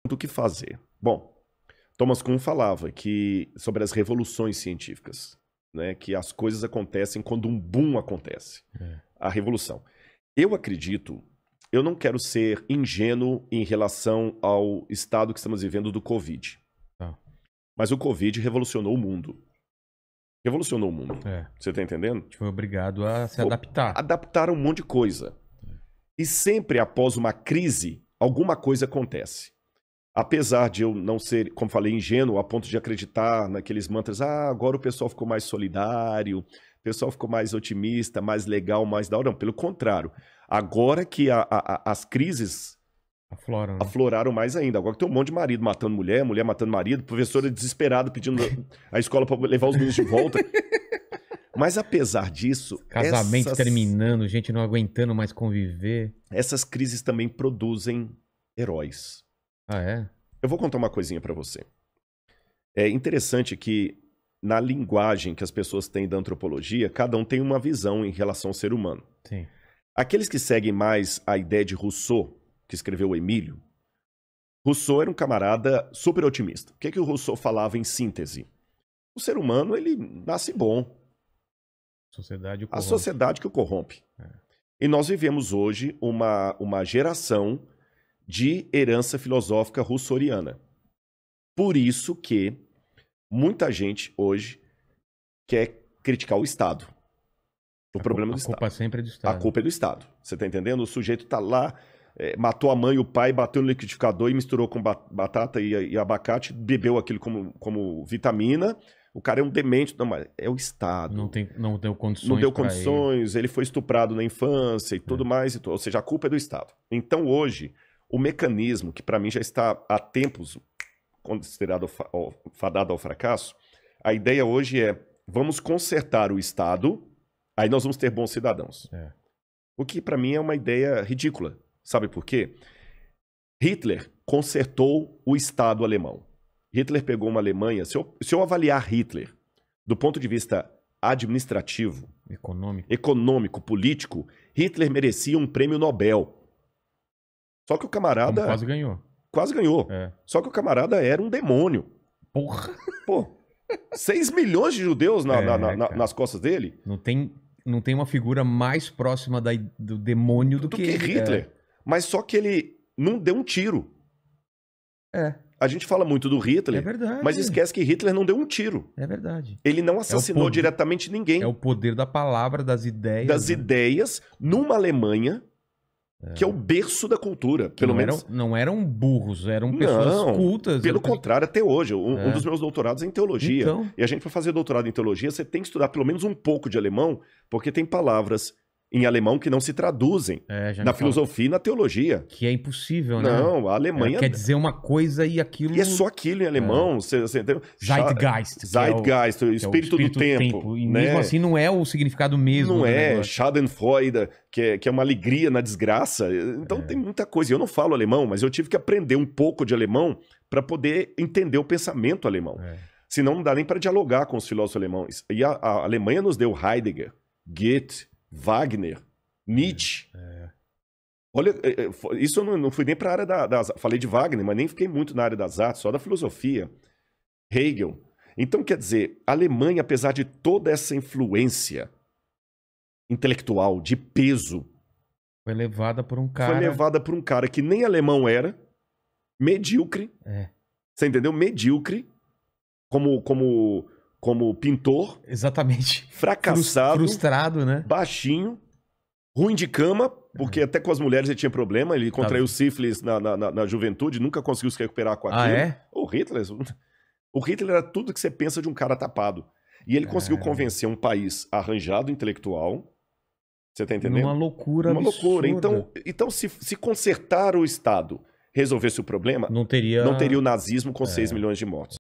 do que fazer. Bom, Thomas Kuhn falava que sobre as revoluções científicas, né, que as coisas acontecem quando um boom acontece. A revolução. Eu acredito, eu não quero ser ingênuo em relação ao estado que estamos vivendo do Covid. Mas o Covid revolucionou o mundo. Revolucionou o mundo. Você tá entendendo? A gente foi obrigado a se adaptar. Adaptaram um monte de coisa. E sempre após uma crise, alguma coisa acontece. Apesar de eu não ser, como falei, ingênuo, a ponto de acreditar naqueles mantras, agora o pessoal ficou mais solidário, o pessoal ficou mais otimista, mais legal, mais da hora. Não, pelo contrário. Agora que as crises afloraram mais ainda. Agora que tem um monte de marido matando mulher, mulher matando marido, professora desesperada pedindo a escola para levar os meninos de volta. Mas apesar disso... Casamento terminando, gente não aguentando mais conviver. Essas crises também produzem heróis. Ah, é? Eu vou contar uma coisinha para você. É interessante que na linguagem que as pessoas têm da antropologia, cada um tem uma visão em relação ao ser humano. Sim. Aqueles que seguem mais a ideia de Rousseau, que escreveu o Emílio, Rousseau era um camarada super otimista. O que que o Rousseau falava em síntese? O ser humano, ele nasce bom. A sociedade que o corrompe. E nós vivemos hoje uma geração de herança filosófica rousseauiana. Por isso que muita gente hoje quer criticar o Estado. O problema do Estado. A culpa sempre é do Estado. A culpa é do Estado. Você tá entendendo? O sujeito tá lá, matou a mãe e o pai, bateu no liquidificador e misturou com batata e abacate, bebeu aquilo como vitamina. O cara é um demente. Não, mas é o Estado. Não deu condições. Não deu condições, ele foi estuprado na infância e tudo mais. Ou seja, a culpa é do Estado. Então hoje, o mecanismo, que para mim já está há tempos considerado fadado ao fracasso, a ideia hoje é, vamos consertar o Estado, aí nós vamos ter bons cidadãos. O que para mim é uma ideia ridícula. Sabe por quê? Hitler consertou o Estado alemão. Hitler pegou uma Alemanha... Se eu avaliar Hitler do ponto de vista administrativo, econômico, político, Hitler merecia um prêmio Nobel. Só que o camarada... Quase ganhou. Quase ganhou. Só que o camarada era um demônio. Porra! Pô, 6 milhões de judeus nas costas dele. Não tem uma figura mais próxima do demônio do que Hitler. Mas só que ele não deu um tiro. A gente fala muito do Hitler, mas esquece que Hitler não deu um tiro. É verdade. Ele não assassinou diretamente ninguém. É o poder da palavra, das ideias. Das ideias, numa Alemanha que é o berço da cultura. Pelo menos não eram burros, eram pessoas cultas. Pelo contrário, até hoje. Um dos meus doutorados é em teologia. Então... E a gente, para fazer doutorado em teologia, você tem que estudar pelo menos um pouco de alemão, porque tem palavras em alemão que não se traduzem na filosofia e na teologia. Que é impossível, né? Não, a Alemanha... quer dizer uma coisa e aquilo... E é só aquilo em alemão. Você entendeu? Zeitgeist. Zeitgeist, o espírito do tempo. E né? mesmo assim não é o significado mesmo. Não é. Schadenfreude, que é uma alegria na desgraça. Então tem muita coisa. Eu não falo alemão, mas eu tive que aprender um pouco de alemão para poder entender o pensamento alemão. Senão não dá nem para dialogar com os filósofos alemães. E a Alemanha nos deu Heidegger, Goethe, Wagner, Nietzsche. Olha, isso eu não fui nem para a área das... Falei de Wagner, mas nem fiquei muito na área das artes, só da filosofia. Hegel. Então, quer dizer, a Alemanha, apesar de toda essa influência intelectual, de peso... Foi levada por um cara... Foi levada por um cara que nem alemão era, medíocre. Você entendeu? Medíocre, como pintor. Exatamente. Fracassado. Frustrado, né? Baixinho. Ruim de cama, porque até com as mulheres ele tinha problema. Ele contraiu sífilis na juventude, nunca conseguiu se recuperar com aquilo. O Hitler era tudo que você pensa de um cara tapado. E ele conseguiu convencer um país arranjado, intelectual. Você tá entendendo? Uma loucura loucura. Então se consertar o Estado resolvesse o problema, não teria o nazismo com 6 milhões de mortos.